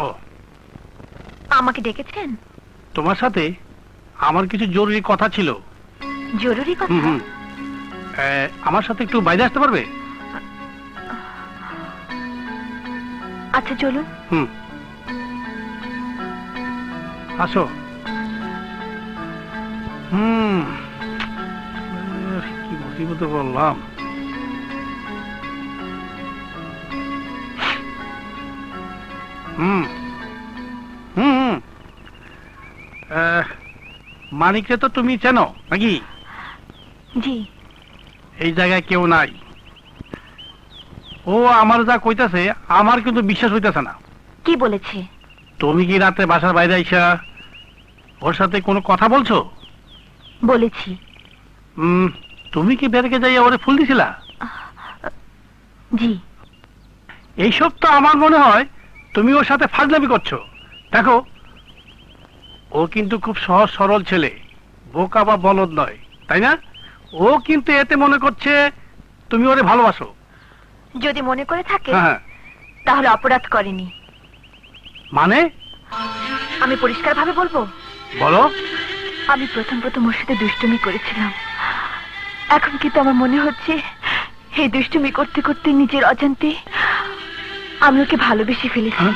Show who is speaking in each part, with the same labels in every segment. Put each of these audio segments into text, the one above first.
Speaker 1: ও,
Speaker 2: আমাকে ডেকেছেন?
Speaker 1: তোমার সাথে আমার কিছু জরুরি কথা ছিল।
Speaker 2: জরুরি কথা?
Speaker 1: আমার সাথে একটু বাইরে আসতে পারবে?
Speaker 2: আচ্ছা চলুন।
Speaker 1: আসো। কি মুসিবতে বললাম। মানিককে তো তুমি চেনো নাকি?
Speaker 2: জি।
Speaker 1: এই জায়গায় কেউ নাই। ও আমার যা কইতাছে আমার কিন্তু বিশ্বাস হইতাছে না।
Speaker 2: কি বলেছে?
Speaker 1: তুমি কি রাতে বাসার বাইরে আইসা ওর সাথে কোনো কথা বলছো?
Speaker 2: বলেছি।
Speaker 1: তুমি কি বেরকে যাইয়া ওরে ফুল দিছিলা?
Speaker 2: জি।
Speaker 1: এইসব তো আমার মনে হয় তুমি ওর সাথে ফাজলামি করছো। দেখো, ও কিন্তু খুব সহজ সরল ছেলে, বোকা বা বলদ নয়, তাই না? ও কিন্তু এতে মনে করছে তুমি ওরে ভালোবাসো।
Speaker 2: যদি মনে করে থাকে
Speaker 1: হ্যাঁ।
Speaker 2: তাহলে অপরাধ করেনি।
Speaker 1: মানে?
Speaker 2: আমি পরিষ্কারভাবে বলবো?
Speaker 1: বলো।
Speaker 2: আমি প্রথম ওর সাথে দুষ্টুমি করেছিলাম। এখন কিন্তু আমার মনে হচ্ছে এই দুষ্টুমি করতে করতে নিজের অজান্তে আমি ওকে ভালোবেসে ফেলেছি।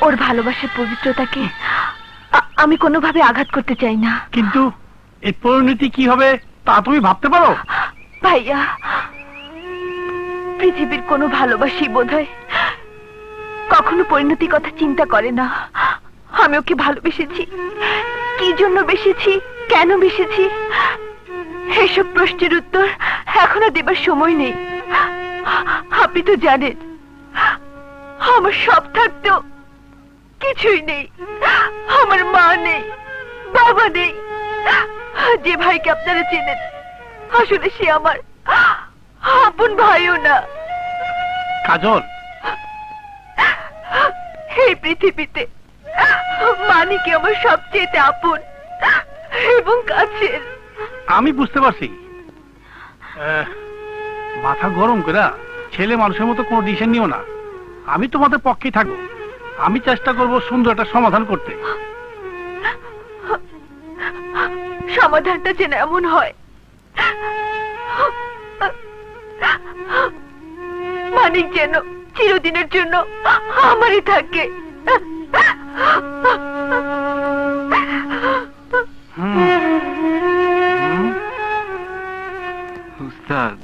Speaker 2: ওর ভালোবাসার পবিত্রতাকে আমি কোনোভাবে আঘাত করতে চাই না।
Speaker 1: কিন্তু এই পরিণতি কি হবে তা তুমি ভাবতে পারো?
Speaker 2: ভাইয়া, পৃথিবীর কোনো ভালোবাসি বোধহয় কখনো পরিণতি কথা চিন্তা করে না। আমি ওকে ভালোবেসেছি, কি জন্য বেসেছি, কেন বেসেছি, এসব প্রশ্নের উত্তর এখনো দেবার সময় নেই। আপনি তো জানেন আমার সব থাকতেও কিছুই নেই। আমার মা নেই, বাবা নেই। যে ভাইকে আপনারা চেনেন আসলে সে আমার আপন ভাইও না।
Speaker 1: কাজল,
Speaker 2: এই পৃথিবীতে মানিকে আমার সবচেয়ে আপন এবং কাছের।
Speaker 1: আমি বুঝতে পারছি। মাথা গরম করে ছেলে মানুষের মতো কোনো ডিসিশন নিও না। আমি তোমাদের পক্ষেই থাকবো। আমি চেষ্টা করব সুন্দর একটা সমাধান করতে।
Speaker 2: সমাধানটা যেন এমন হয় মানিক যেন চিরদিনের জন্য আমারই থাকে।
Speaker 1: উস্তাদ,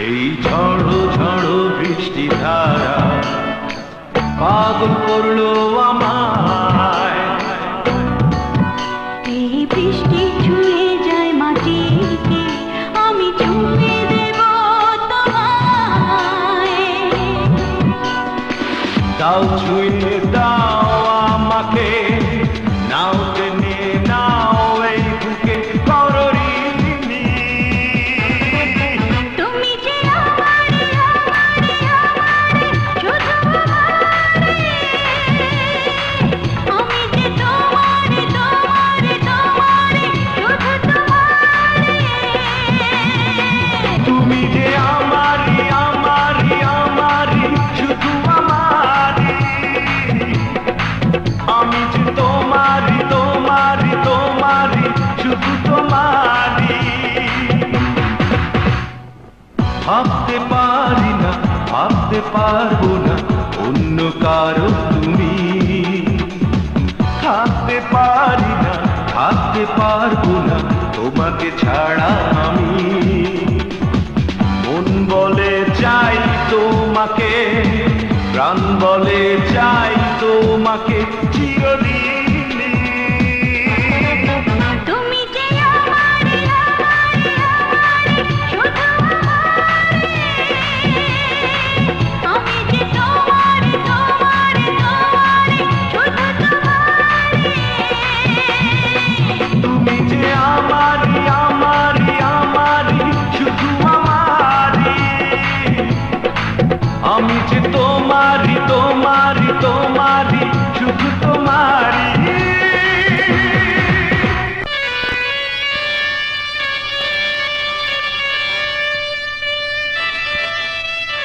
Speaker 3: এই ঝড়ো ঝড়ো বৃষ্টি ধারা পাগল করলো আমায়।
Speaker 4: এই বৃষ্টি ছুঁয়ে যায় মাটিকে, আমি চুমে দেব তোমায়।
Speaker 3: দাও ছুঁয়ে দাও আমাকে, নাও টেনে নাও এই বুকে কররিনি।
Speaker 4: তুমি যে আমারে আমারে আমারে শুধু আমারে, আমি যে তোমারে তোমারে তোমারে শুধু তোমারে।
Speaker 3: তুমি যে আমারি আমারি আমারি শুধু আমারি, আমি যে তোমারি তোমারি তোমারি শুধু তোমারি। ভাবতে পারি না, ভাবতে পারবো না অন্য কারো তুমি। থাকতে পারি না, থাকতে পারবো না তোমাকে ছাড়া আমি। মন বলে চাই তোমাকে, প্রাণ বলে চাই তোমাকে চিরদিনই।
Speaker 4: তুমি যে আমারে আমারে আমারে শুধু আমারে, আমি যে তোমারে তোমারে তোমারে শুধু তোমারে।
Speaker 3: তুমি যে আমারি আমারি আমারি শুধু আমারি, আমি যে তোমারি তোমারি তোমারি শুধু তোমারি।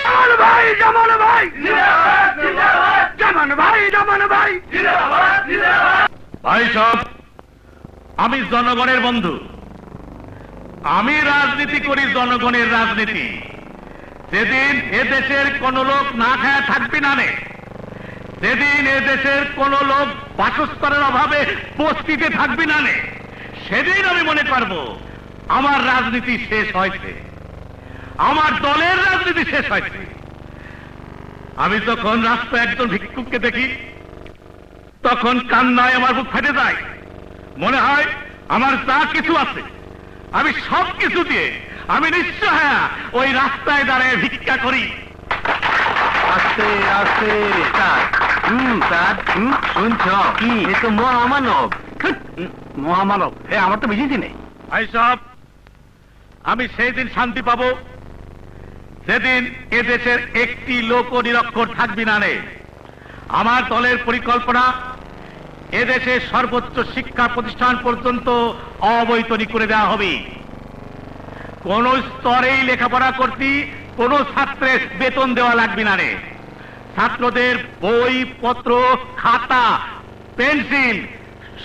Speaker 1: জামান ভাই, জামান ভাই, জামান ভাই, জামান ভাই। ভাই সব, আমি জনগণের বন্ধু, আমি রাজনীতি করি জনগণের রাজনীতি। যেদিন এদেশের কোন লোক না খায় থাকবি না নে, যেদিন এদেশের কোন লোক বাসস্থানের অভাবে বস্তিতে থাকবি না নে, সেদিন আমি মনে করব আমার রাজনীতি শেষ হয়েছে, আমার দলের রাজনীতি শেষ হয়েছে। আমি যখন রাস্তায় একজন ভিক্ষুককে দেখি, তখন কান্নায় আমার বুক ফেটে যায়। মনে হয় আমার যা কিছু আছে, আমি সব কিছু দিয়ে আমি নিঃসহায়া ওই রাস্তায় দাঁড়িয়ে ভিক্ষা করি।
Speaker 5: আস্তে আস্তে স্যার। স্যার শুনছ কি? এ তো মহামানব।
Speaker 1: মহামানব হে, আমার তো বুঝেছি নেই। ভাই সব, আমি সেই দিন শান্তি পাবো যেদিন এদেশের একটি লোক নিরক্ষর থাকবি না রে। আমার দলের পরিকল্পনা এদেশের সর্বোচ্চ শিক্ষা প্রতিষ্ঠান পর্যন্ত অবৈতনিক করে দেওয়া হবে। কোন স্তরেই লেখাপড়া করতে কোন ছাত্রের বেতন দেওয়া লাগবে না রে। ছাত্রদের বই পত্র খাতা পেন্সিল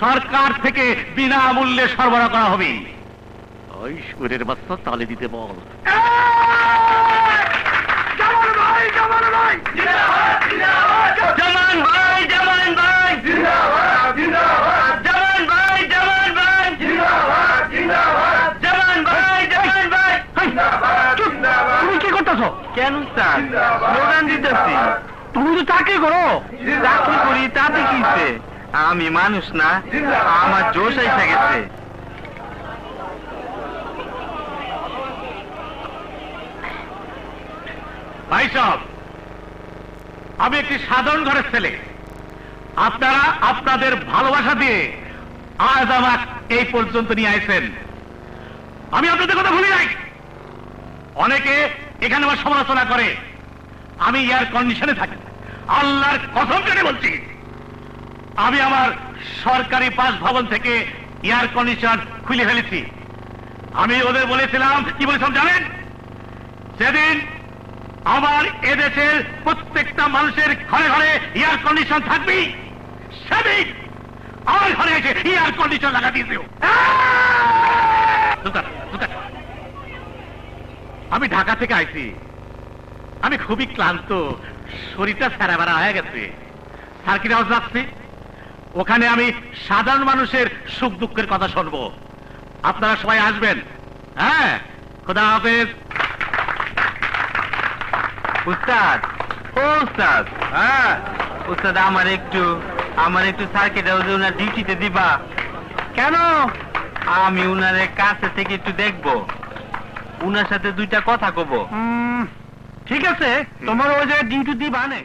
Speaker 1: সরকার থেকে বিনামূল্যে সরবরাহ করা হবে। ওই সুরের বাচ্চা তালে দিতে বল। জামান ভাই, জামান ভাই, জামান ভাই, জামান ভাই, জামান ভাই, জামান ভাই, জামান ভাই, জামান ভাই। তুমি কি করতেছ?
Speaker 5: কেন স্যার? স্লোগান দিতেছি।
Speaker 1: তুমি তো চাকরি করো।
Speaker 5: চাকরি করি তাতে কিছে? আমি মানুষ না, আমার জোশ এসে গেছে।
Speaker 1: ভাই সাহেব, আমি একটি সাধারণ ঘরের ছেলে। আপনারা আপনাদের ভালোবাসা দিয়ে আজ আমার এই পর্যন্ত নিয়ে আসেন। আমি আপনাদের কথা ভুলি নাই। অনেকে এখানে আমার সমালোচনা করে। আমি এয়ার কন্ডিশনে থাকি, আল্লাহর কসম করে বলছি। আমি আমার সরকারি বাসভবন থেকে এয়ার কন্ডিশন খুলে ফেলেছি। আমি ওদের বলেছিলাম, কি বলেছিলাম জানেন? যেদিন আমার এদেশের প্রত্যেকটা মানুষের ঘরে ঘরে এয়ার কন্ডিশন থাকবে, সেদিন আমার ঘরে এসে এয়ার কন্ডিশন লাগা দিয়ে দিও। আমি ঢাকা থেকে আইছি, আমি খুবই ক্লান্ত, শরীরটা স্যারাবারা হয়ে গেছে। সার্কিট হাউস যাচ্ছি, ওখানে আমি সাধারণ মানুষের সুখ দুঃখের কথা শুনবো। আপনারা সবাই আসবেন। হ্যাঁ, খোদা হাফেজ।
Speaker 5: উস্তাদ, ও উস্তাদ,
Speaker 1: হ্যাঁ
Speaker 5: উস্তাদ আমার একটু সার্কিটে ওনার ডিউটিতে দিবা।
Speaker 1: কেন?
Speaker 5: আমি উনারে কাছে থেকে একটু দেখবো, উনার সাথে দুইটা কথা কব।
Speaker 1: ঠিক আছে, তোমার ওই জায়গায় ডিউটি দিবা নে।